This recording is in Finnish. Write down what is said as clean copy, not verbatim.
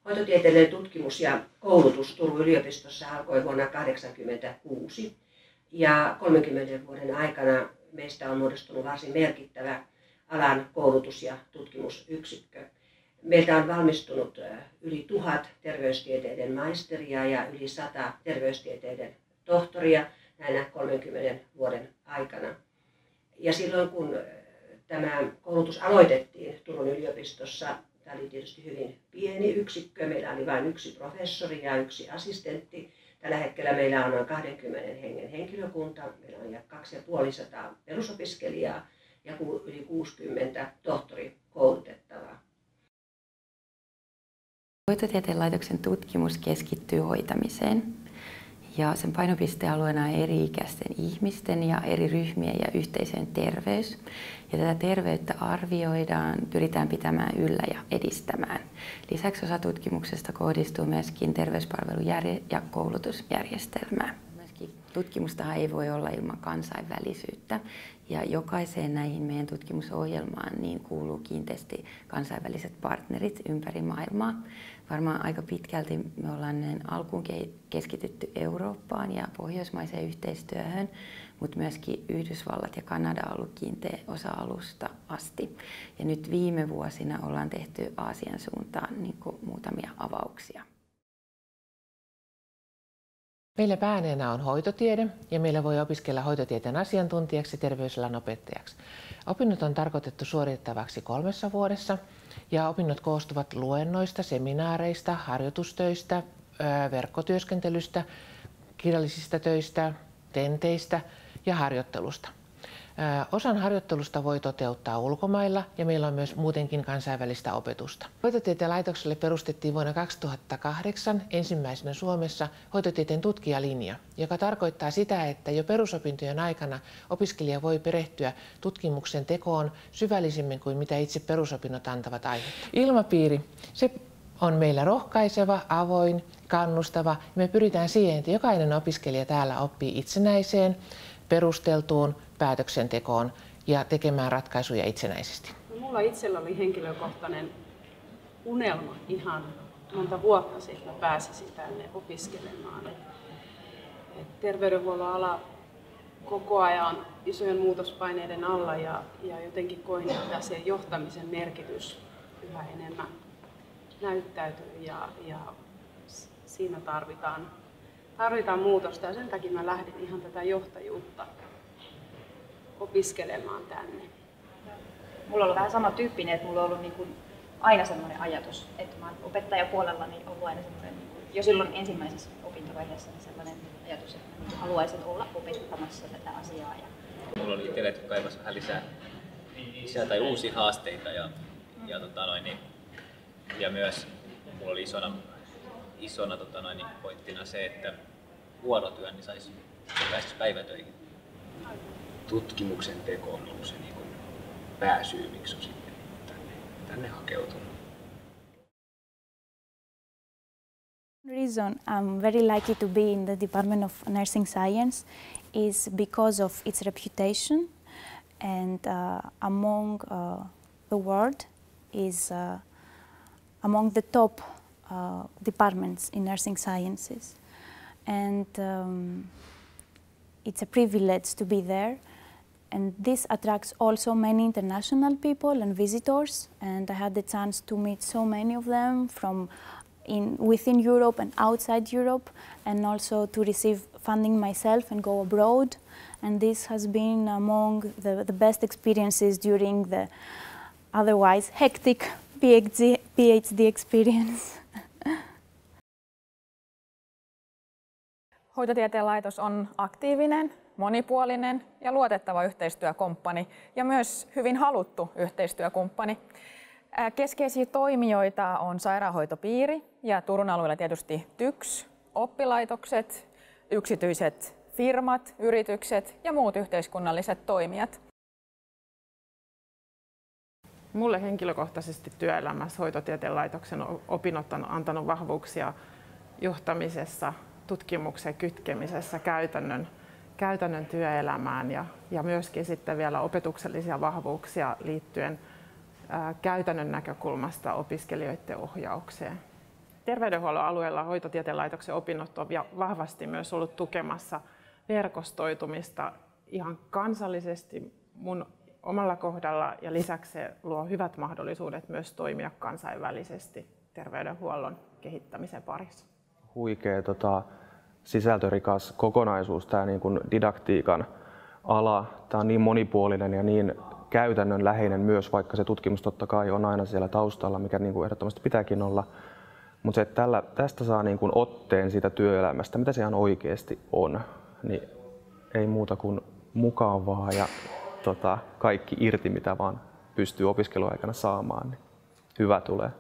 Hoitotieteellinen tutkimus ja koulutus Turun yliopistossa alkoi vuonna 1986 ja 30 vuoden aikana meistä on muodostunut varsin merkittävä alan koulutus- ja tutkimusyksikkö. Meiltä on valmistunut yli 1000 terveystieteiden maisteria ja yli 100 terveystieteiden tohtoria näinä 30 vuoden aikana. Ja silloin kun tämä koulutus aloitettiin Turun yliopistossa, tämä oli tietysti hyvin pieni yksikkö. Meillä oli vain 1 professori ja 1 assistentti. Tällä hetkellä meillä on noin 20 hengen henkilökunta. Meillä on 250 perusopiskelijaa ja yli 60 tohtorikoulutettavaa. Hoitotieteen laitoksen tutkimus keskittyy hoitamiseen ja sen painopistealueena on eri-ikäisten ihmisten ja eri ryhmien ja yhteisöjen terveys. Ja tätä terveyttä arvioidaan, pyritään pitämään yllä ja edistämään. Lisäksi osa tutkimuksesta kohdistuu myöskin terveyspalvelu- ja koulutusjärjestelmään. Tutkimustahan ei voi olla ilman kansainvälisyyttä ja jokaiseen näihin meidän tutkimusohjelmaan niin kuuluu kiinteästi kansainväliset partnerit ympäri maailmaa. Varmaan aika pitkälti me ollaan alkuun keskitytty Eurooppaan ja pohjoismaiseen yhteistyöhön, mutta myöskin Yhdysvallat ja Kanada on ollut kiinteä osa alusta asti. Ja nyt viime vuosina ollaan tehty Aasian suuntaan muutamia avauksia. Meillä pääneenä on hoitotiede ja meillä voi opiskella hoitotieteen asiantuntijaksi ja terveysalan opettajaksi. Opinnot on tarkoitettu suoritettavaksi 3 vuodessa ja opinnot koostuvat luennoista, seminaareista, harjoitustöistä, verkkotyöskentelystä, kirjallisista töistä, tenteistä ja harjoittelusta. Osan harjoittelusta voi toteuttaa ulkomailla ja meillä on myös muutenkin kansainvälistä opetusta. Hoitotieteen laitokselle perustettiin vuonna 2008 ensimmäisenä Suomessa hoitotieteen tutkijalinja, joka tarkoittaa sitä, että jo perusopintojen aikana opiskelija voi perehtyä tutkimuksen tekoon syvällisemmin kuin mitä itse perusopinnot antavat aihetta. Ilmapiiri, se on meillä rohkaiseva, avoin, kannustava ja me pyritään siihen, että jokainen opiskelija täällä oppii itsenäiseen, perusteltuun päätöksentekoon ja tekemään ratkaisuja itsenäisesti. Mulla itsellä oli henkilökohtainen unelma ihan monta vuotta sitten, että mä pääsisin tänne opiskelemaan. Terveydenhuollon ala koko ajan isojen muutospaineiden alla ja jotenkin koin, että se johtamisen merkitys yhä enemmän näyttäytyy ja siinä tarvitaan muutosta ja sen takia mä lähdin ihan tätä johtajuutta opiskelemaan tänne. Mulla on ollut vähän sama tyyppinen, että mulla on ollut aina sellainen ajatus, että mä oon opettajapuolella niin ollut aina sellainen, jo silloin ensimmäisessä opintovaiheessa niin sellainen ajatus, että mä haluaisin olla opettamassa tätä asiaa. Mulla oli itselle, että kaivasi vähän lisää tai uusia haasteita ja myös mulla oli isona pointtina se, että vuorotyön niin pääsisi päivätöihin. Tutkimuksen teko on ollut se pääsyy, miksi on sitten tänne hakeutunut. Reason I'm very lucky to be in the Department of Nursing Science is because of its reputation and among the world is among the top departments in nursing sciences, and it's a privilege to be there, and this attracts also many international people and visitors, and I had the chance to meet so many of them from within Europe and outside Europe, and also to receive funding myself and go abroad, and this has been among the best experiences during the otherwise hectic PhD experience. Hoitotieteen laitos on aktiivinen, monipuolinen ja luotettava yhteistyökumppani ja myös hyvin haluttu yhteistyökumppani. Keskeisiä toimijoita on sairaanhoitopiiri ja Turun alueella tietysti TYKS, oppilaitokset, yksityiset firmat, yritykset ja muut yhteiskunnalliset toimijat. Mulle henkilökohtaisesti työelämässä Hoitotieteen laitoksen opinnot on antanut vahvuuksia johtamisessa, tutkimuksen kytkemisessä käytännön työelämään ja myöskin sitten vielä opetuksellisia vahvuuksia liittyen käytännön näkökulmasta opiskelijoiden ohjaukseen. terveydenhuollon alueella hoitotieteen laitoksen opinnot on vahvasti myös ollut tukemassa verkostoitumista ihan kansallisesti mun omalla kohdalla, ja lisäksi se luo hyvät mahdollisuudet myös toimia kansainvälisesti terveydenhuollon kehittämisen parissa. Huikea sisältörikas kokonaisuus tämä niin kuin didaktiikan ala. Tämä on niin monipuolinen ja niin käytännönläheinen myös, vaikka se tutkimus totta kai on aina siellä taustalla, mikä niin kuin ehdottomasti pitääkin olla. Mutta se, että tästä saa niin kuin otteen siitä työelämästä, mitä se ihan oikeasti on, niin ei muuta kuin mukavaa ja kaikki irti, mitä vaan pystyy opiskeluaikana saamaan, niin hyvä tulee.